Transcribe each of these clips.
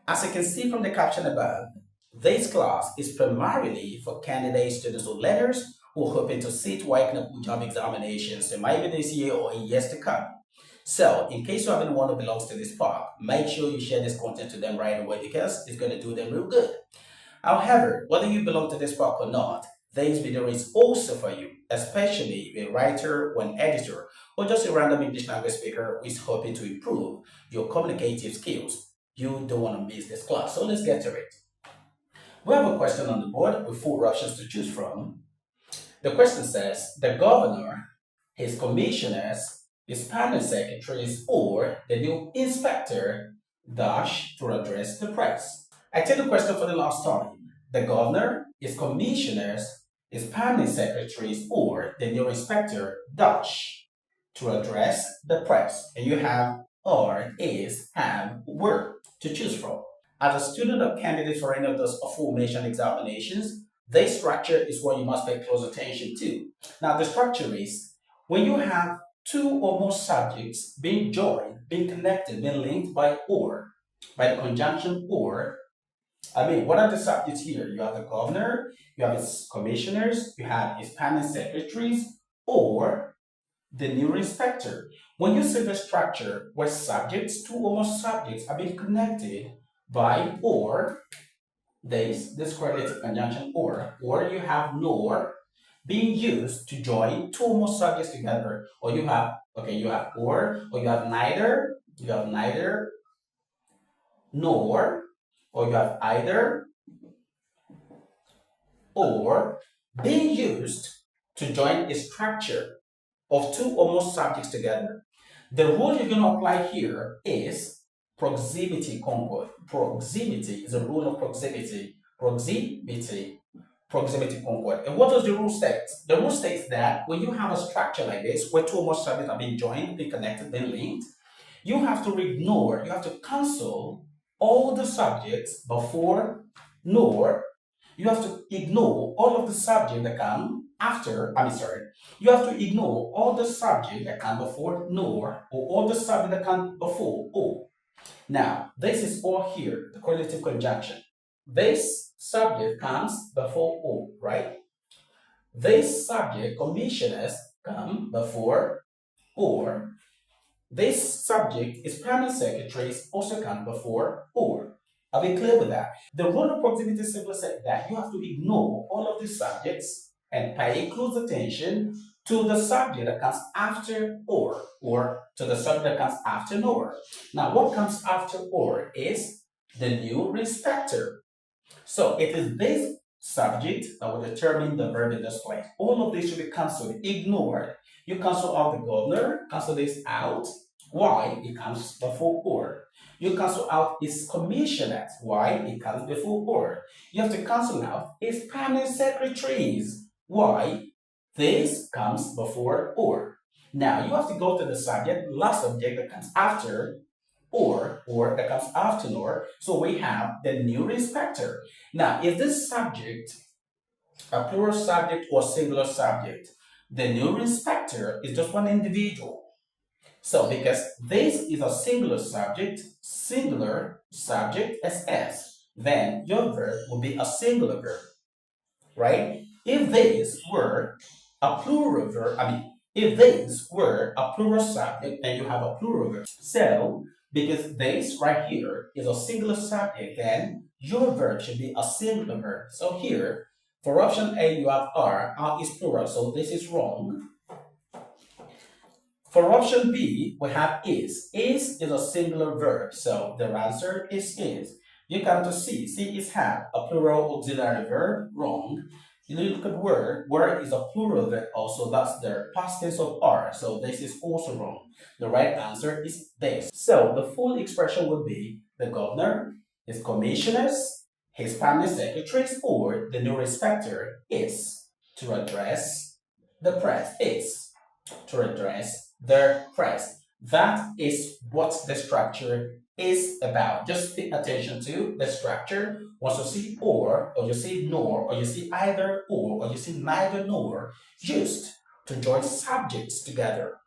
As you can see from the caption above, this class is primarily for candidate students or learners who are hoping to sit WAEC NECO JAMB examinations. It might be this year or in years to come. So, in case you have anyone who belongs to this park, make sure you share this content to them right away because it's going to do them real good. However, whether you belong to this park or not, this video is also for you, especially a writer or an editor, or just a random English language speaker who is hoping to improve your communicative skills. You don't want to miss this class, so let's get to it. We have a question on the board with 4 options to choose from. The question says, the governor, his commissioners, his permanent secretaries, or the new inspector dash to address the press. I take the question for the last time. The governor, his commissioners, his permanent secretaries, or the new inspector dash to address the press. And you have or, is, have, were to choose from. As a student or candidate for any of those aforementioned examinations, this structure is what you must pay close attention to. Now, the structure is when you have 2 or more subjects being joined, being connected, being linked by or, by the conjunction or. What are the subjects here? You have the governor, you have his commissioners, you have his permanent secretaries, or the new inspector. When you see the structure where subjects, 2 or more subjects are being connected by or, this correlative conjunction or you have nor being used to join 2 or more subjects together, or you have or you have neither, nor, or you have either, or being used to join a structure of 2 or more subjects together. The rule you're going to apply here is proximity, Concord. Proximity is a rule of proximity. Proximity, Concord. And what does the rule state? The rule states that when you have a structure like this, where 2 or more subjects are being joined, being connected, being linked, you have to ignore, you have to cancel all the subjects before nor. You have to ignore all of the subjects that come after, you have to ignore all the subjects that come before nor, or all the subjects that come before or. Now, this is or here, the correlative conjunction. This subject comes before or, right? This subject, commissioners, come before or. This subject is permanent secretaries also come before or. Are we clear with that? The rule of proximity simply said that you have to ignore all of these subjects and pay close attention to the subject that comes after or to the subject that comes after nor. Now, what comes after or is the new inspector. So it is this subject that will determine the verb in this place. All of this should be cancelled, ignored. You cancel out the governor, cancel this out. Why? It comes before or. You cancel out his commissioners. Why? It comes before or. You have to cancel out his permanent secretaries. Why? This comes before or. Now, you have to go to the subject, last subject that comes after or that comes after nor. So we have the new inspector. Now, is this subject a plural subject or singular subject? The new inspector is just one individual. So because this is a singular subject SS, then your verb will be a singular verb, right? If this were a plural verb, if this were a plural subject, then you have a plural verb. So because this right here is a singular subject, then your verb should be a singular verb. So here, for option A, you have R is plural, so this is wrong. For option B, we have is. Is a singular verb, so the answer is is. You come to C. C is have, a plural auxiliary verb, wrong. You look at were is a plural verb also, that's the past tense of are, so this is also wrong. The right answer is this. So the full expression would be the governor, his commissioners, his permanent secretaries, or the new inspector is to address the press. Is to address the press. That is what the structure is about. Just pay attention to the structure. Once you see or you see nor, or you see either or you see neither nor, used to join subjects together.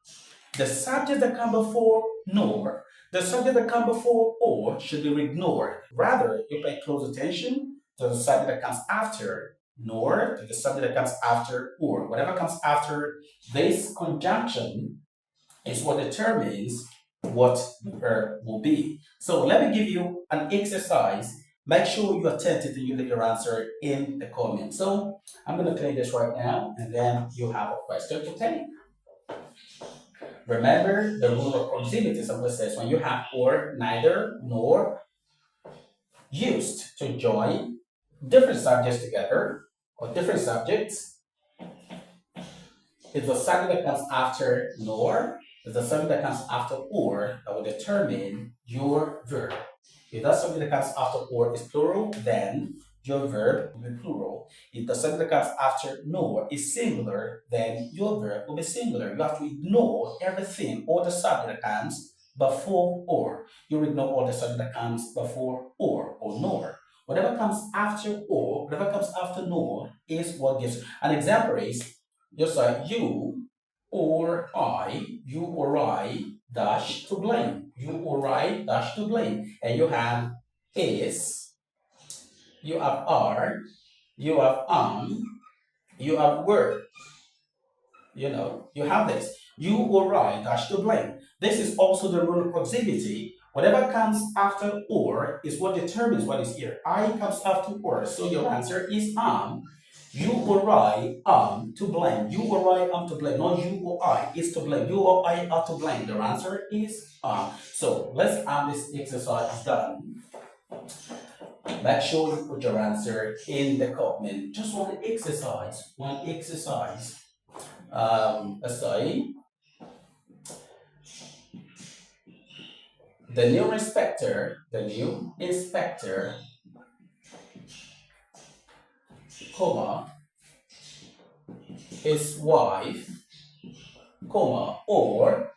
The subjects that come before nor, The subject that comes before or should be ignored. Rather, you pay close attention to the subject that comes after, nor to the subject that comes after or. Whatever comes after this conjunction is what determines what the verb will be. So let me give you an exercise. Make sure you attentive to you leave your answer in the comments. So I'm going to play this right now, and then you have a question to take. Remember the rule of proximity. Someone says when you have or, neither, nor, used to join different subjects together or different subjects, it's the subject that comes after nor, it's the subject that comes after or that will determine your verb. If that subject that comes after or is plural, then your verb will be plural. If the subject that comes after nor is singular, then your verb will be singular. You have to ignore everything, all the subject that comes before or. You ignore all the subject that comes before or nor. Whatever comes after or, whatever comes after nor is what gives. An example is just like you or I dash to blame. You or I dash to blame. And you have is, you have are, you have you have were. You have this. You or I dash to blame. This is also the rule of proximity. Whatever comes after or is what determines what is here. I comes after or, so your answer is You or I am to blame. You or I am to blame. Not you or I is to blame. You or I are to blame. The answer is So let's have this exercise done. Make sure you put your answer in the comment. Just one exercise. Let's say the new inspector, comma, his wife, comma, or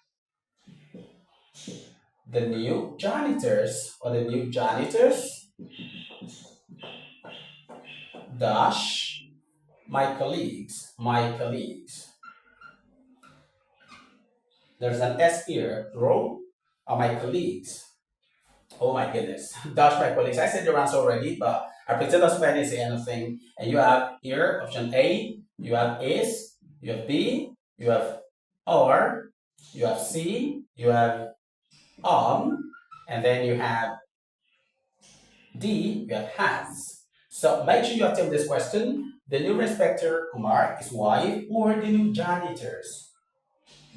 the new janitors dash my colleagues. There's an S here, row are my colleagues. Oh my goodness, dash my colleagues. I said your answer already, but I pretend as if I didn't say anything. And you have here option A, you have is, you have B, you have R, you have C, you have and then you have D, you have has. So make sure you attempt this question. The new inspector, Kumar, is wife, or the new janitors,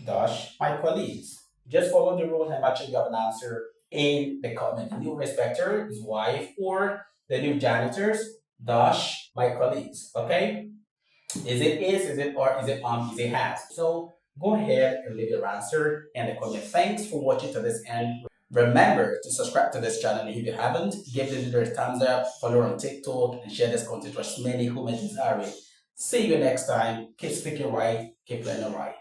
dash my colleagues. Just follow the rules and make sure you have an answer in the comment. The new inspector is wife, or the new janitors, dash my colleagues. Okay? Is it or, is it has? So go ahead and leave your answer in the comment. Thanks for watching to this end. Remember to subscribe to this channel if you haven't. Give this video a thumbs up, follow on TikTok, and share this content with as many who may desire it. See you next time. Keep speaking right, keep learning right.